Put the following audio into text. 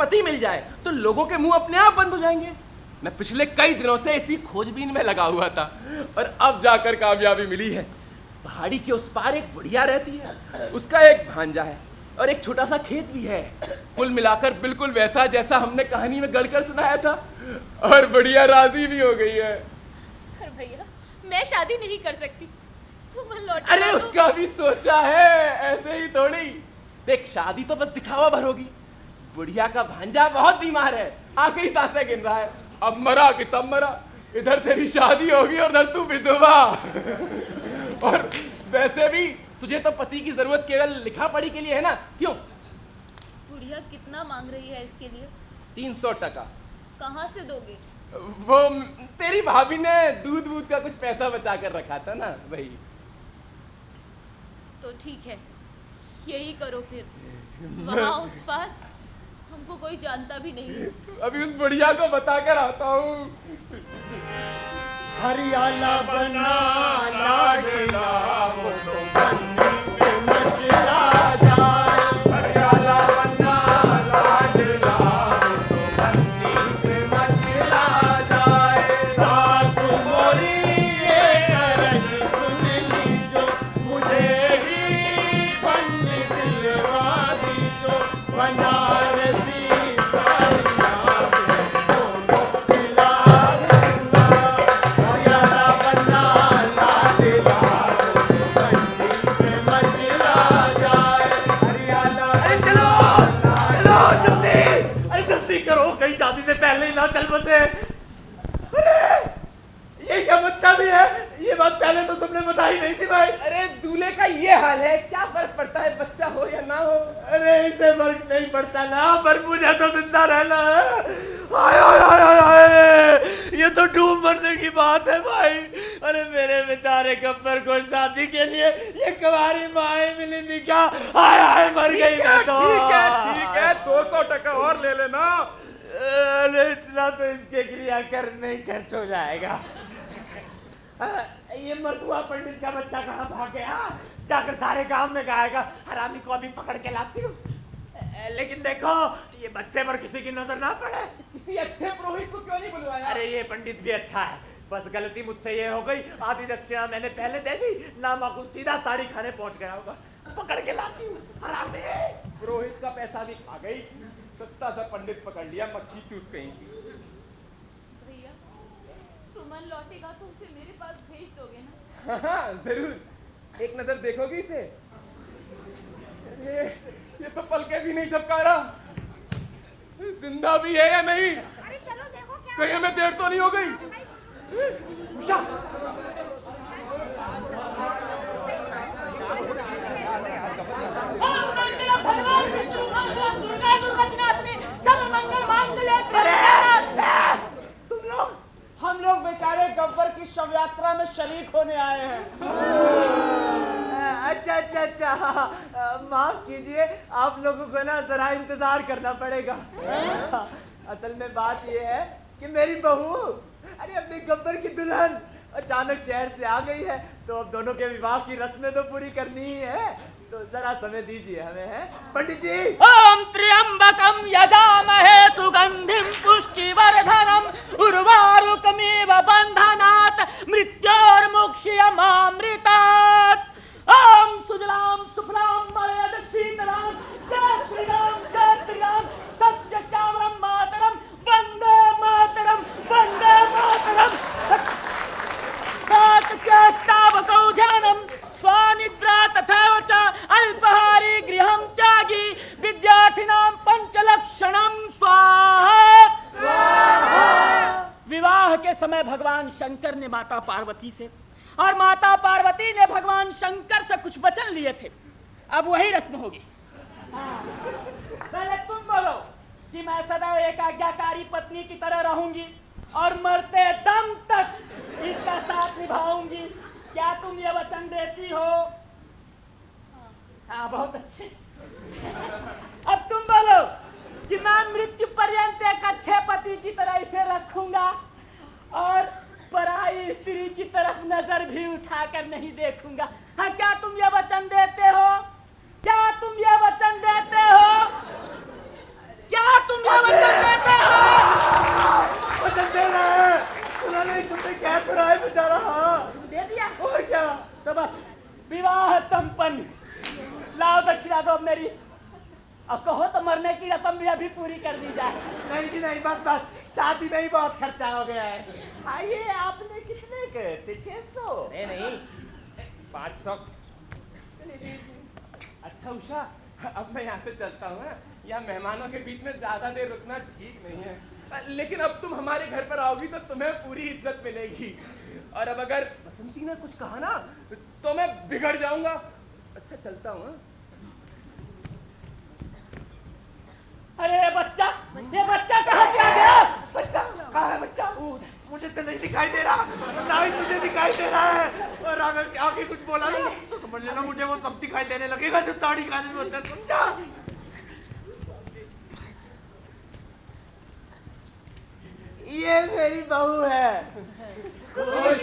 पति मिल जाए तो लोगों के मुंह अपने आप बंद हो जाएंगे। मैं पिछले कई दिनों से इसी खोजबीन में लगा हुआ था और अब जाकर कामयाबी मिली है। पहाड़ी के उस पार एक बुढ़िया रहती है, उसका एक भांजा है और एक छोटा सा खेत भी है। कुल मिलाकर बिल्कुल वैसा जैसा हमने कहानी में गढ़कर सुनाया था, और बुढ़िया राजी भी हो गई है। पर भैया मैं शादी नहीं कर सकती, सुमन लौट। अरे उसका भी सोचा है, ऐसे ही थोड़ी। देख, शादी तो बस दिखावा भर होगी। बुढ़िया का भांजा बहुत बीमार है, आखिरी सांसें गिन रहा है। अब मरा कि तब मरा, इधर तेरी शादी होगी और उधर तू विधवा। और वैसे भी तुझे तो पति की जरूरत केवल लिखा पढ़ी के लिए है ना, क्यों? बुढ़िया कितना मांग रही है इसके लिए? 300 टका। कहाँ से दोगे? वो तेरी भाभी ने दूध वूध का कुछ पैसा बचा कर रखा था ना, वही। तो ठीक है, यही करो फिर। वहाँ उस पार हमको कोई जानता भी नहीं। अभी उस बुढ़िया को बता कर आता हूँ। हरियाला बना लाडला वो तो बन्नी पे मचला जाए। हरियाला बना लाडला वो तो बन्नी पे मचला जाए। सासु मोरी ये करज सुन लीजो, मुझे ही बन्नी दिलवा दीजो। बनारसी साड़ियाँ दोनों दिला दूंगा। हरियाला बना लाडला वो तो बन्नी पे मचला जाए। हरियाला चलो चलो जल्दी, अरे जल्दी करो, कहीं शादी से पहले ही ना चल बसे। अरे ये क्या बच्चा भी है? ये बात पहले तो तुमने बताई नहीं थी भाई। अरे दूल्हे का ये हाल है, क्या फर्क पड़ता है बच्चा हो या ना हो? अरे इससे फर्क नहीं पड़ता ना, पर मुझे तो जिंदा रहना है। हाय हाय हाय हाय हाय, ये तो डूब मरने की बात है भाई। अरे मेरे बेचारे गब्बर को शादी के लिए ये कुंवारी माएं मिली थी क्या? हाय हाय मर गई मैं तो। ठीक है 200 टका और ले लेना। अरे इतना तो इसके क्रिया कर नहीं खर्च हो जाएगा। ये मरदुआ पंडित का बच्चा कहाँ भाग गया? जाकर सारे गांव में गाएगा, हरामी को अभी पकड़ के लाती हूँ। लेकिन देखो ये बच्चे पर किसी की नजर ना पड़े। किसी अच्छे पुरोहित को क्यों नहीं बुलवाया? अरे ये पंडित भी अच्छा है, बस गलती मुझसे ये हो गई, आधी दक्षिणा मैंने पहले दे दी, नामाकुल सीधा ताड़ी खाने पहुंच गया होगा। पकड़ के लाती हूँ हरामी। पुरोहित का पैसा भी खा गई, सस्ता सा पंडित पकड़ लिया, मक्खी चूस कहीं की। भैया सुमन लौटेगा तो उसे मेरे पास भेज दोगे ना? हाँ जरूर, एक नजर देखोगी इसे? अरे ये तो पलके भी नहीं झपका रहा, जिंदा भी है या नहीं? अरे चलो देखो क्या। कहीं हमें देर तो नहीं हो गई? उषा, तुम लोग, हम लोग बेचारे गब्बर की शव यात्रा में शरीक होने आए हैं। अच्छा अच्छा अच्छा, माफ कीजिए, आप लोगों को ना जरा इंतजार करना पड़ेगा। असल में बात ये है कि मेरी बहू, अरे अपने गब्बर की दुल्हन अचानक शहर से आ गई है, तो अब दोनों के विवाह की रस्में तो पूरी करनी ही है, तो जरा समय दीजिए हमें, है पंडित जी। ओम त्र्यंबकम यजामहे सुगंधिम पुष्टिवर्धनम उर्वारुकमेव बंधनात् मृत्योर्मुक्ष्यमामृतात्। ओम सुजलाम सुफलाम मलयज शीतलाम जय श्री राम सस्य श्यामलम मातरम वंदे मातरम वंदे मातरम। चेष्टावकौ ध्यानम स्वानिद्रा तथैव च अल्पहारी गृहं त्यागी विद्यार्थिनां पंचलक्षणं स्वाहा। विवाह के समय भगवान शंकर ने माता पार्वती से और माता पार्वती ने भगवान शंकर से कुछ वचन लिए थे, अब वही रस्म होगी। पहले तुम बोलो कि मैं सदा एक आज्ञाकारी पत्नी की तरह रहूंगी और मरते दम तक इसका साथ निभाऊंगी। क्या तुम ये वचन देती हो? हाँ बहुत अच्छे। अब तुम बोलो कि मैं मृत्यु पर्यंत एक अच्छे पति की तरह इसे रखूंगा और पराई स्त्री की तरफ नजर भी उठाकर नहीं देखूंगा। हाँ क्या तुम ये वचन देते हो? क्या तुम ये वचन देते हो? क्या तुम ये तो बस विवाह संपन्न। लाओ दक्षिणा दो मेरी, और कहो तो मरने की रस्म भी अभी पूरी कर दी जाए। नहीं जी नहीं, बस बस शादी में ही बहुत खर्चा हो गया है। आइए, आपने कितने के? 600? नहीं 500। अच्छा उषा, अब मैं यहाँ से चलता हूँ। यहाँ मेहमानों के बीच में ज्यादा देर रुकना ठीक नहीं है, लेकिन अब तुम हमारे घर पर आओगी तो तुम्हें पूरी इज्जत मिलेगी। और अब अगर बसंती ने कुछ कहा ना तो मैं बिगड़ जाऊंगा। अच्छा चलता हूँ। अरे ये बच्चा कहाँ से आ गया? बच्चा कहाँ है? बच्चा मुझे तो नहीं दिखाई दे रहा, ना ही तुझे दिखाई दे रहा है। और अगर आगे कुछ बोला ना तो समझ लेना मुझे वो सब दिखाई देने लगेगा जो ताड़ी खाने में होता है, समझा? ये मेरी बहू है। खुश